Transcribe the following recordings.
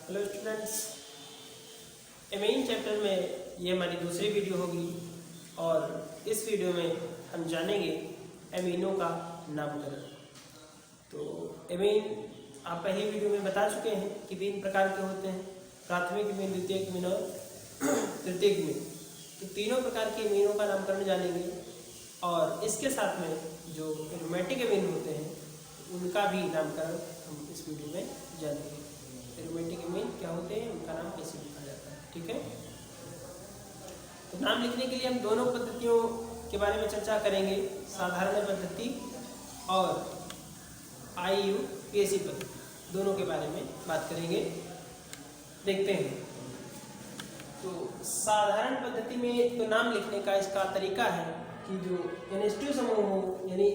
Hello students, amine chapter में ये हमारी दूसरी वीडियो होगी और इस वीडियो में हम जानेंगे एमीनों का नामकरण। तो एमीन आप पहली वीडियो में बता चुके हैं कि 3 प्रकार के होते हैं, प्राथमिक एमीन, द्वितीयक एमीन और तृतीयक एमीन। तो तीनों प्रकार के एमीनों का नामकरण जानेंगे और इसके साथ में जो एरोमेटिक एमीन होते हैं उनका भी नामकरण हम इस वीडियो में जानेंगे। एरोमेटिक एमीन क्या होते हैं, उनका नाम कैसे लिखा जाता है, ठीक है। तो नाम लिखने के लिए हम दोनों पद्धतियों के बारे में चर्चा करेंगे, साधारण पद्धति और IUPAC पद्धति, दोनों के बारे में बात करेंगे। देखते हैं तो साधारण पद्धति में तो नाम लिखने का इसका तरीका है कि जो NH2 समूह हो, यानी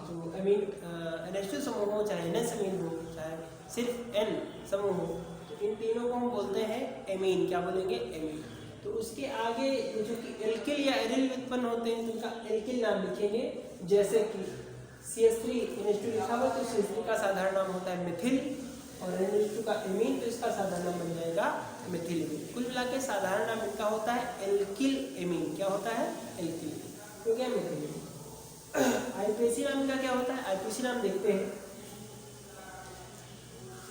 जो एमीन NH2 समूह हो, चाहे NS एमीन हो, चाहे सिर्फ N समूह हो, तो इन तीनों को हम बोलते हैं एमीन। क्या बोलेंगे? एमीन। तो उसके आगे जो कि एल्किल या एरिल उत्पन्न होते हैं तो उनका एल्किल नाम लिखेंगे। जैसे कि CH3NH2 लिखा हुआ तो CH3 का साधारण नाम होता है मिथिल और NH2 का एमीन, तो इसका साधारण नाम बन जाएगा मिथिल एमीन। कुल मिला के साधारण नाम इनका होता है एल्किल एमीन। क्या होता है? एल्किल, तो क्या मिथिल एमीन। IUPAC नाम का क्या होता है? IUPAC नाम देखते हैं।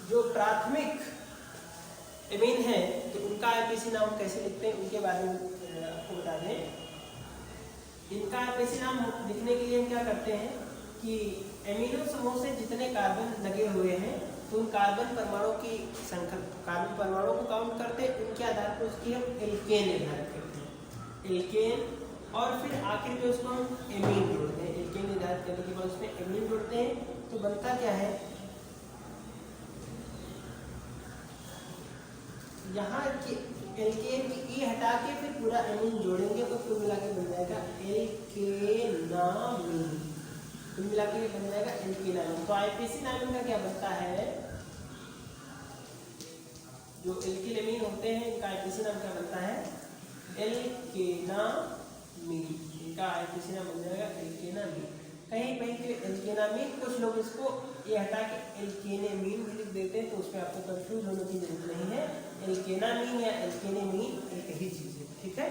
जो प्राथमिक एमीन है तो उनका IUPAC नाम कैसे लिखते हैं उनके बारे में आपको बता दें। इनका IUPAC नाम लिखने के लिए हम क्या करते हैं कि एमिनो समूह से जितने कार्बन लगे हुए हैं तो उन कार्बन परमाणु की संख्या, कार्बन परमाणु को काउंट करते हैं, उनके आधार पर उसकी हम एल्केन निर्धारित करते हैं, एल्केन। और फिर आखिर में उसको हम एमीन जोड़ते हैं। एल्केन निर्धारित करने के बाद उसमें एमीन जोड़ते हैं तो बनता क्या है, यहाँ की एल्केन की ई हटा के फिर पूरा एमीन जोड़ेंगे तो कुल मिला के बन जाएगा एल्केनामीन। कुल मिला के बन जाएगा एल्केनामीन। तो IUPAC नाम का क्या बनता है, जो एल्किल एमीन होते हैं इनका IUPAC नाम क्या बनता है? एल्केनामीन। इनका IUPAC नाम बन जाएगा एल्केनामीन। कहीं कहीं पे एल्केनामीन, कुछ लोग इसको ये हटा के एल्केनेमीन भी लिख देते हैं, तो उसमें आपको कंफ्यूज होने की जरूरत नहीं है। एल्केनामीन या एल्केनेमीन एक ही चीज है, ठीक है।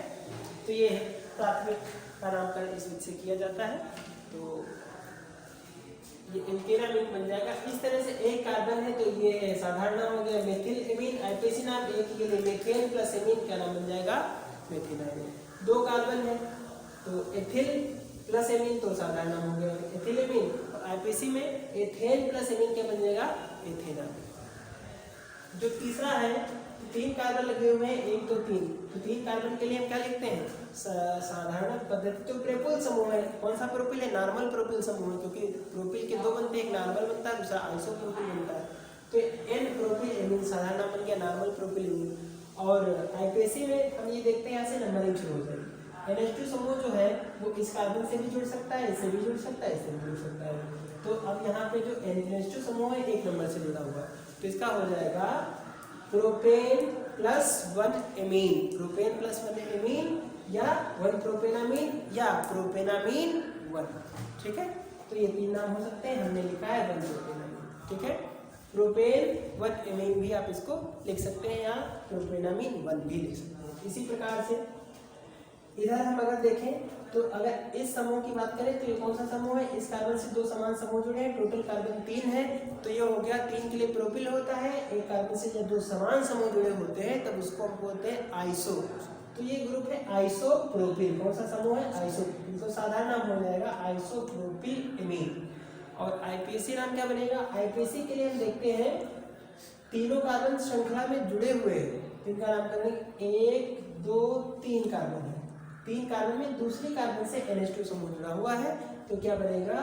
तो ये प्राथमिक का नामकरण इस विधि से किया जाता है। तो ये एल्केनामीन बन जाएगा। इस तरह से एक कार्बन है तो ये साधारण नाम हो गया मेथिल एमीन। IUPAC नाम एक के लिए मेथेन प्लस एमीन, क्या नाम बन जाएगा? मेथिनामीन। 2 कार्बन है तो एथिल प्लस एमीन, तो साधारण नाम हो गया एथिल एमीन। और IUPAC में एथेन प्लस एमीन क्या बन जाएगा? एथेनामीन। जो तीसरा है तो 3 कार्बन लगे हुए हैं, 1 2 3, तो 3 कार्बन के लिए हम क्या लिखते हैं? साधारण पद्धति। तो प्रोपिल समूह है। कौन सा प्रोपिल है? नॉर्मल प्रोपिल समूह है, क्योंकि प्रोपिल के 2 बनते हैं, एक नॉर्मल बनता है, दूसरा आइसोप्रोपिल बनता है। तो N प्रोपिल एमीन साधारण नाम बन गया नॉर्मल प्रोपिल एमीन। और IUPAC में हम ये देखते हैं, यहाँ से नंबरिंग शुरू हो जाएगी। NH2 समूह जो है वो इस कार्बन से भी जुड़ सकता है, इससे भी जुड़ सकता है, इससे भी जुड़ सकता है। तो अब यहाँ पे जो NH2 समूह है 1 नंबर से जुड़ा हुआ, तो इसका हो जाएगा propane plus 1 amine. Propane plus 1 amine या 1 प्रोपेनामीन या प्रोपेनामीन 1, ठीक है। तो ये 3 नाम हो सकते हैं, हमने लिखा है 1 प्रोपेनामीन, ठीक है। प्रोपेन 1 एमीन भी आप इसको लिख सकते हैं या प्रोपेनामीन 1 भी लिख सकते हैं। इसी प्रकार से इधर हम अगर देखें तो अगर इस समूह की बात करें तो ये कौन सा समूह है? इस कार्बन से 2 समान समूह जुड़े हैं, टोटल कार्बन 3 है, तो ये हो गया 3 के लिए प्रोपिल होता है। एक कार्बन से जब 2 समान समूह जुड़े होते हैं तब उसको हम बोलते हैं आइसो। तो ये ग्रुप है आइसोप्रोपिल। कौन सा समूह है? आइसोप्रोपिल। तो साधारण नाम हो जाएगा आइसोप्रोपिल एमीन। और IUPAC नाम क्या बनेगा? IUPAC के लिए हम देखते हैं तीनों कार्बन श्रृंखला में जुड़े हुए हैं, इनका नाम करेंगे 1 2 3 कार्बन है। 3 कार्बन में दूसरी कार्बन से NH2 समूह जुड़ा हुआ है, तो क्या बनेगा?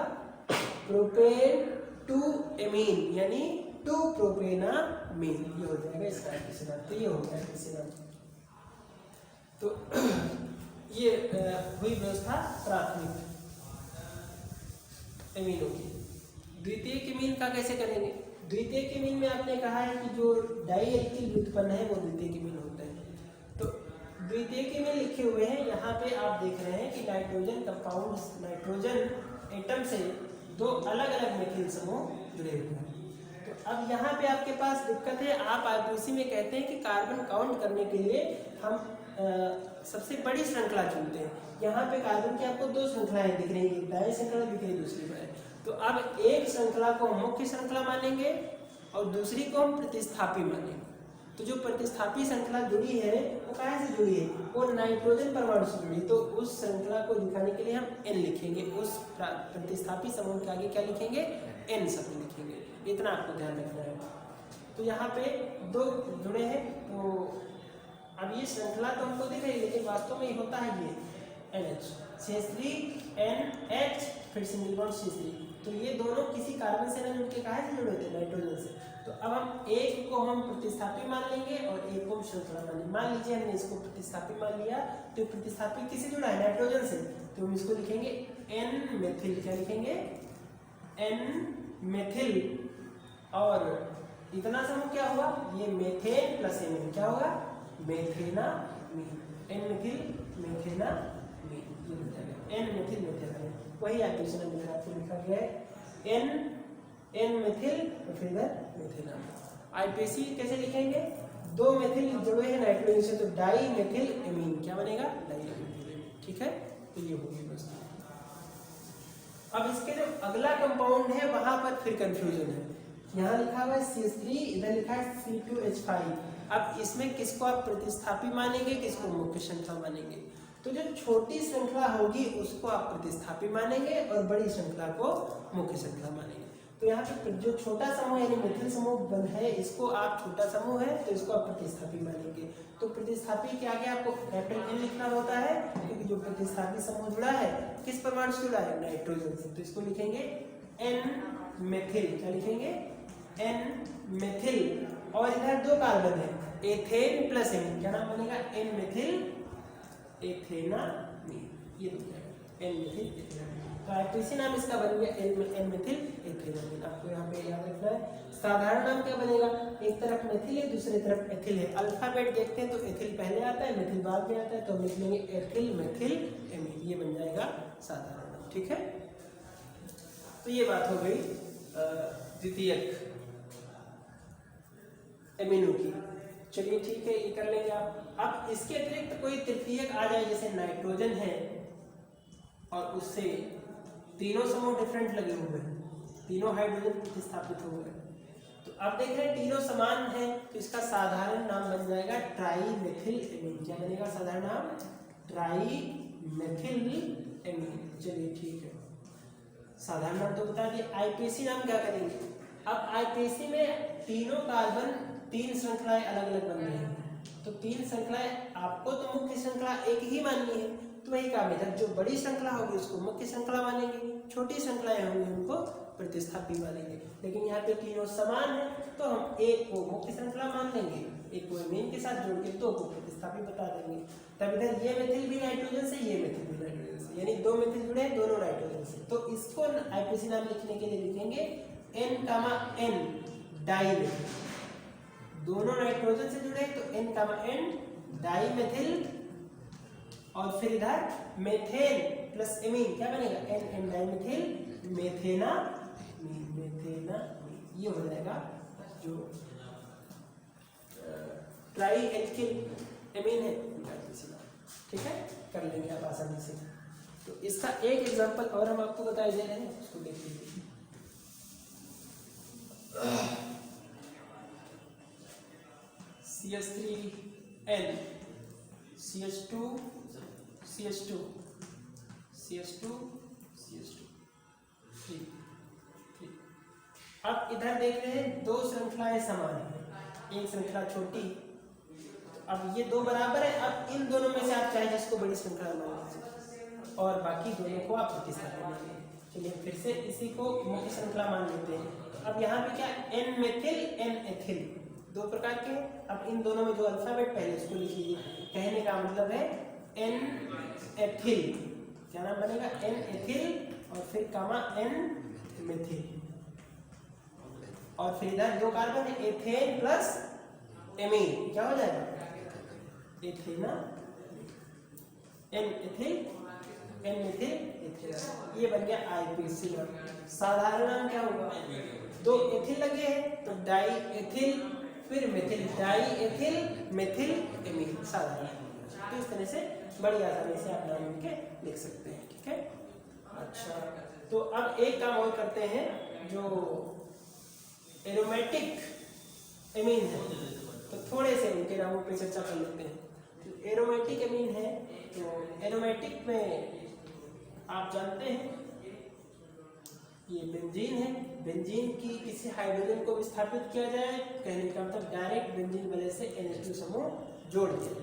प्रोपेन 2 एमीन, यानी 2 प्रोपेनामीन। ये हो जाएगा इसका IUPAC नाम। तो ये हो गया IUPAC नाम। तो ये हुई व्यवस्था प्राथमिक एमीनों की। द्वितीयक एमीन का कैसे करेंगे? द्वितीयक एमीन में आपने कहा है कि जो डाई एल्किल व्युत्पन्न है वो द्वितीयक एमीन होता है। तो द्वितीयक एमीन लिखे हुए हैं, यहाँ पे आप देख रहे हैं कि नाइट्रोजन कंपाउंड, नाइट्रोजन एटम से 2 अलग अलग मेथिल समूह जुड़े हुए हैं। तो अब यहाँ पे आपके पास दिक्कत है, आप आईपीसी में कहते हैं कि कार्बन काउंट करने के लिए हम सबसे बड़ी श्रृंखला चुनते हैं। यहाँ पे कार्बन की आपको दो श्रृंखलाएं दिख रही है, एक दाएं श्रृंखला दिख रही है, दूसरी बाएं। तो अब एक श्रृंखला को हम मुख्य श्रृंखला मानेंगे और दूसरी को हम प्रतिस्थापी मानेंगे। तो जो प्रतिस्थापी श्रृंखला जुड़ी है वो कहाँ से जुड़ी है, वो नाइट्रोजन परमाणु से जुड़ी है। तो उस श्रृंखला को दिखाने के लिए हम N लिखेंगे, उस प्रतिस्थापी समूह के आगे क्या लिखेंगे, N शब्द लिखेंगे। इतना आपको ध्यान रखना है। तो यहाँ पे दो जुड़े हैं, तो अब ये श्रृंखला तो हमको दिख रही है, लेकिन वास्तव में ये होता है ये NH, CH3NH, फिर सिंगल बॉन्ड CH3। तो ये दोनों किसी कार्बन से ना जुड़ के कहाँ से जुड़े थे, नाइट्रोजन से। तो अब हम एक को हम प्रतिस्थापी मान लेंगे और एक को हम श्रृंखला मानेंगे। मान लीजिए हमने इसको प्रतिस्थापी मान लिया, तो प्रतिस्थापी किससे जुड़ा है, नाइट्रोजन से। तो हम इसको लिखेंगे N मेथिल, क्या लिखेंगे, N मेथिल। और इतना समूह क्या हुआ, ये मेथेन प्लस एमीन, क्या होगा, मेथेनामीन, N मेथिल मेथेनामीन, ये हो जाएगा N मेथिल मेथेनामीन। वही आईपीसी नंबर आपको लिखा गया है N मेथिल और फिर इधर मेथेनामीन। आईपीसी कैसे लिखेंगे, दो मेथिल जुड़े हैं नाइट्रोजन से, तो डाई मेथिल एमीन, क्या बनेगा, डाई मेथिल एमीन। ठीक है, तो ये होगी प्रश्न। अब इसके जो अगला कंपाउंड है वहां पर फिर कंफ्यूजन है। यहाँ लिखा हुआ है CH3, इधर लिखा है C2H5। अब इसमें किसको आप प्रतिस्थापी मानेंगे, किसको मुख्य श्रृंखला मानेंगे। तो जो छोटी श्रृंखला होगी उसको आप प्रतिस्थापी मानेंगे और बड़ी श्रृंखला को मुख्य श्रृंखला मानेंगे। तो यहाँ पे जो छोटा समूह यानी मिथिल समूह बन है, इसको आप छोटा समूह है तो इसको आप प्रतिस्थापी मानेंगे। तो प्रतिस्थापी के आगे आपको कैपिटल N लिखना होता है, क्योंकि जो प्रतिस्थापी समूह जुड़ा है किस परमाणु से जुड़ा है, नाइट्रोजन से। तो इसको लिखेंगे N मेथिल, क्या लिखेंगे, N मेथिल। और इधर दो कार्बन है, एथेन प्लस एमीन, क्या नाम बनेगा, N मेथिल एथेनामीन, ये हो जाएगा N मेथिल एथेनामीन। तो आईपीसी नाम इसका बन गया N मेथिल एथेनामीन। आपको यहाँ पे याद रखना है। साधारण नाम क्या बनेगा, एक तरफ मेथिल है दूसरी तरफ एथिल है। अल्फाबेट देखते हैं तो एथिल पहले आता है मेथिल बाद में आता है, तो हम लिख लेंगे एथिल मेथिल एमीन, ये बन जाएगा साधारण नाम। ठीक है, तो ये बात हो गई द्वितीयक एमिनो की। चलिए ठीक है, ये कर लेंगे आप। अब इसके अतिरिक्त कोई तृतीयक आ जाए, जैसे नाइट्रोजन है और उससे तीनों समूह डिफरेंट लगे हुए हैं, तीनों हाइड्रोजन प्रतिस्थापित हो गए। तो अब देख रहे हैं तीनों समान है, तो इसका साधारण नाम बन जाएगा ट्राईमेथिल एमीन। क्या बनेगा साधारण नाम, ट्राईमेथिल एमीन। चलिए ठीक है, साधारण नाम तो बता दिए। आईपीसी नाम क्या करेंगे। अब आईपीसी में तीनों कार्बन तीन श्रृंखलाएं अलग अलग बन रही हैं, तो तीन श्रृंखलाएं आपको तो मुख्य श्रृंखला एक ही माननी है, तो वही काम है। जो बड़ी श्रृंखला होगी उसको मुख्य श्रृंखला मानेंगे, छोटी श्रृंखलाएं होंगी उनको प्रतिस्थापी मानेंगे। लेकिन यहाँ पे तीनों समान है, तो हम एक को मुख्य श्रृंखला मान लेंगे, एक को एमीन के साथ जोड़ के दो को प्रतिस्थापी बता देंगे। तब इधर ये मेथिल भी नाइट्रोजन से, ये मेथिल भी नाइट्रोजन से, यानी दो मेथिल जुड़े हैं दोनों नाइट्रोजन से। तो इसको आईपीसी नाम लिखने के लिए लिखेंगे N, डाईमेथिल। दोनों नाइट्रोजन से जुड़े तो N, डाईमेथिल। और फिर इधर मेथेन प्लस एमीन, क्या बनेगा, N डाईमेथिल मेथेनामीन, ये हो जाएगा जो ट्राई एल्किल एमीन है। ठीक है, कर लेंगे आप आसानी से। तो इसका एक एग्जांपल और हम आपको बता दे रहे हैं, उसको देख लीजिए। CH3N, CH2, CH2, CH2, CH2। ठीक। अब इधर देख रहे हैं दो श्रृंखलाएं समान है, एक श्रृंखला छोटी। अब ये दो बराबर है, अब इन दोनों में से आप चाहे जिसको बड़ी श्रृंखला मान लीजिए और बाकी दोनों को आप प्रतिस्थापन मानिए। चलिए फिर से इसी को मुख्य श्रृंखला मान लेते हैं। अब यहाँ पे क्या, N मेथिल N एथिल, दो प्रकार के। अब इन दोनों में जो अल्फाबेट पहले उसको लिख लीजिए। कहने का मतलब है N एथिल, क्या नाम बनेगा, N एथिल और फिर कामा N मेथिल। और फिर इधर दो कार्बन है, एथेन प्लस एमीन, क्या हो जाएगा, एथेना, N ethyl N methyl ethyl. ये बन गया आईपीसी नाम। साधारण नाम क्या होगा? दो एथिल लगे हैं तो डाई एथिल फिर methyl, die ethyl methyl amine साधारण। तो इस तरह से बड़ी आसानी से आप नाम के लिख सकते हैं। ठीक है, अच्छा तो अब एक काम और करते हैं, जो एरोमेटिक एमीन है तो थोड़े से उनके नामों पे चर्चा कर लेते हैं। तो एरोमेटिक एमीन है, तो एरोमेटिक में आप जानते हैं ये बेंजीन है। बेंजीन की किसी हाइड्रोजन को विस्थापित किया जाए, कहने का मतलब डायरेक्ट बेंजीन वाले से NH2 समूह जोड़ दिया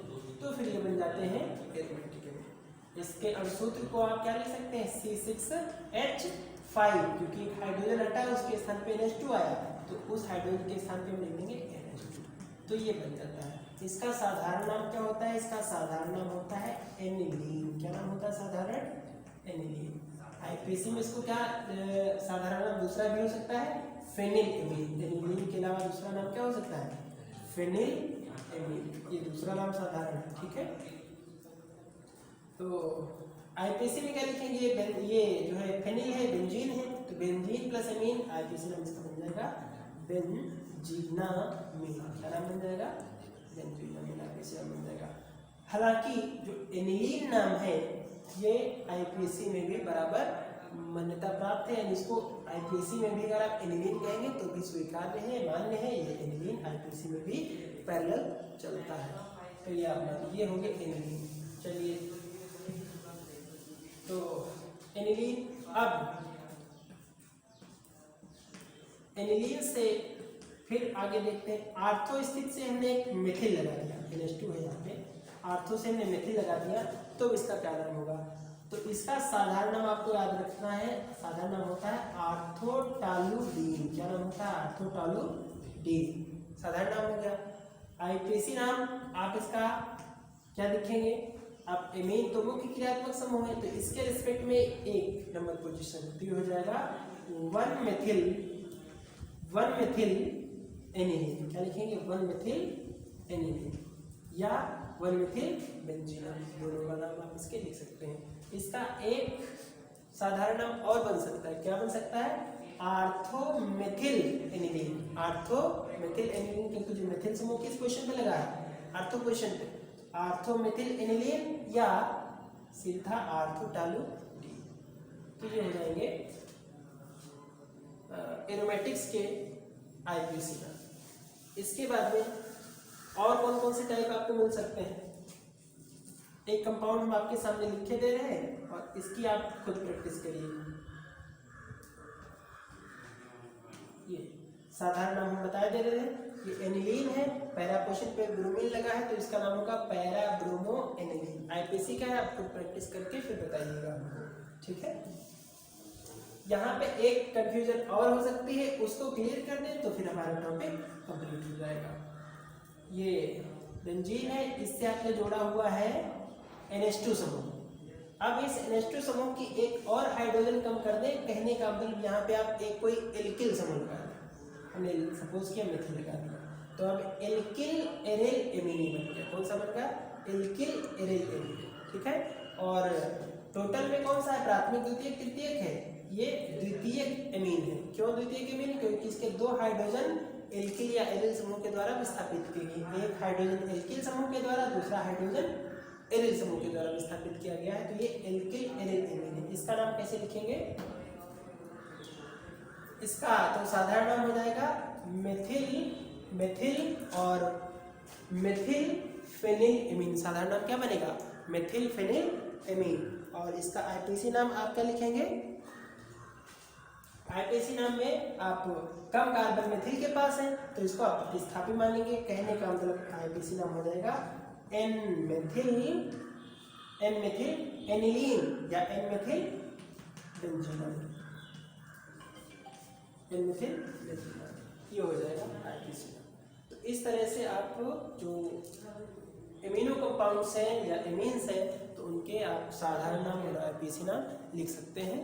तो फिर ये बन जाते हैं एरोमेटिक एमीन। इसके अणुसूत्र को आप क्या लिख सकते हैं? C6H5, क्योंकि हाइड्रोजन हटा उसके स्थान पे NH2 आया तो उस हाइड्रोजन के स्थान पे हम लिख देंगे NH2, तो ये बन जाता है। इसका साधारण नाम क्या होता है? इसका साधारण नाम होता है एनिलीन। क्या नाम होता है साधारण? एनिलीन। आईपीसी में इसको क्या साधारण नाम दूसरा भी हो सकता है? Phenyl amine. एनिलीन के अलावा दूसरा नाम क्या हो सकता है? फेनिल एमीन, ये दूसरा नाम साधारण है। ठीक है, तो आईपीसी में क्या लिखेंगे? ये जो है फेनिल है, बेंजीन है, तो बेंजीन प्लस एमीन आईपीसी नाम इसका बन जाएगा बेंजीनामीन। क्या नाम बन जाएगा? बेंजीनामीन आईपीसी नाम बन जाएगा। हालांकि जो एनिलीन नाम है ये आईपीसी में भी बराबर मान्यता प्राप्त है, यानी इसको आईपीसी में भी अगर आप एनिलीन कहेंगे तो भी स्वीकार्य है, मान्य है। ये एनिलीन आईपीसी में भी पैरेलल चलता है। तो ये आप ये हो गए एनिलीन। चलिए, तो एनिलीन, अब एनिलीन से फिर आगे देखते हैं। आर्थो स्थिति से हमने एक मेथिल लगा दिया, NH2 है यहाँ पे, आर्थो से हमने मेथिल लगा दिया तो इसका क्या नाम होगा? तो इसका साधारण नाम आपको याद रखना है। साधारण नाम होता है आर्थोटालुडीन। क्या नाम होता है? आर्थोटालुडीन साधारण नाम हो गया। आईपीसी नाम आप इसका क्या लिखेंगे? आप एमीन तो मुख्य क्रियात्मक समूह है तो इसके रिस्पेक्ट में एक नंबर पोजीशन तो हो जाएगा 1 मेथिल एनिलीन। क्या लिखेंगे? 1 मेथिल एनिलीन या 1 मेथिल बेंजीन, दोनों का नाम आप इसके लिख सकते हैं। इसका एक साधारण नाम और बन सकता है। क्या बन सकता है? आर्थोमेथिल एनिलीन। आर्थोमेथिल एनिलीन, क्योंकि जो मेथिल समूह किस पोजीशन पे लगा है? आर्थो पोजीशन पे। आर्थोमेथिल एनिलीन या सीधा आर्थोटालुडीन। तो ये हो जाएंगे एरोमेटिक्स के आईपीसी का। इसके बाद में और कौन कौन से टाइप आपको मिल सकते हैं? एक कंपाउंड हम आपके सामने लिखे दे रहे हैं और इसकी आप खुद प्रैक्टिस करिए। ये साधारण नाम हम बताए दे रहे हैं। ये एनिलीन है, पैरा पोजीशन पे ब्रोमीन लगा है तो इसका नाम होगा पैरा ब्रोमो एनिलीन। आईपीसी का है, आप खुद प्रैक्टिस करके फिर बताइएगा हमको। ठीक है, यहाँ पे एक कंफ्यूजन और हो सकती है, उसको क्लियर कर दें तो फिर हमारा टॉपिक कंप्लीट हो जाएगा। ये बेंजीन है, इससे आपने जोड़ा हुआ है NH2 समूह। अब इस NH2 समूह की एक और हाइड्रोजन कम कर दें, कहने का मतलब यहाँ पे आप एक कोई एल्किल समूह लगा दें। हमने सपोज किया मेथिल लगा दिया तो अब एल्किल एरिल एमीनी बन गया। कौन सा बन गया? Alkyl aryl amine. ठीक है, और टोटल में कौन सा है? प्राथमिक द्वितीयक तृतीयक है, ये द्वितीयक एमीन है। क्यों द्वितीयक एमीन? क्योंकि इसके दो हाइड्रोजन एल्किल या एरिल समूह के द्वारा विस्थापित किए गए। एक हाइड्रोजन एल्किल समूह के द्वारा, दूसरा हाइड्रोजन एरिल समूह के द्वारा विस्थापित किया गया है, तो ये एल्किल एरिल एमीन है। इसका नाम कैसे लिखेंगे? इसका तो साधारण नाम हो जाएगा मेथिल और मेथिल फेनिल एमीन। साधारण नाम क्या बनेगा? Methyl phenyl amine. और इसका आईपीसी नाम आप क्या लिखेंगे? आईपीसी नाम में आप कम कार्बन मेथिल के पास है तो इसको आप प्रतिस्थापी मानेंगे। कहने का मतलब आईपीसी नाम हो जाएगा एन मेथिल एनिलीन या एन मेथिल बेंजीन। ये हो जाएगा आईपीसी नाम। तो इस तरह से आप जो एमिनो कंपाउंड्स हैं या एमीन्स हैं तो उनके आप साधारण नाम और आईपीसी नाम लिख सकते हैं।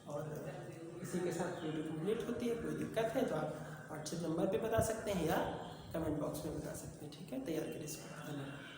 और इसी के साथ वीडियो कंप्लीट होती है। कोई दिक्कत है तो आप व्हाट्सएप नंबर पे बता सकते हैं या कमेंट बॉक्स में बता सकते हैं। ठीक है, तैयार करिए इसको। धन्यवाद।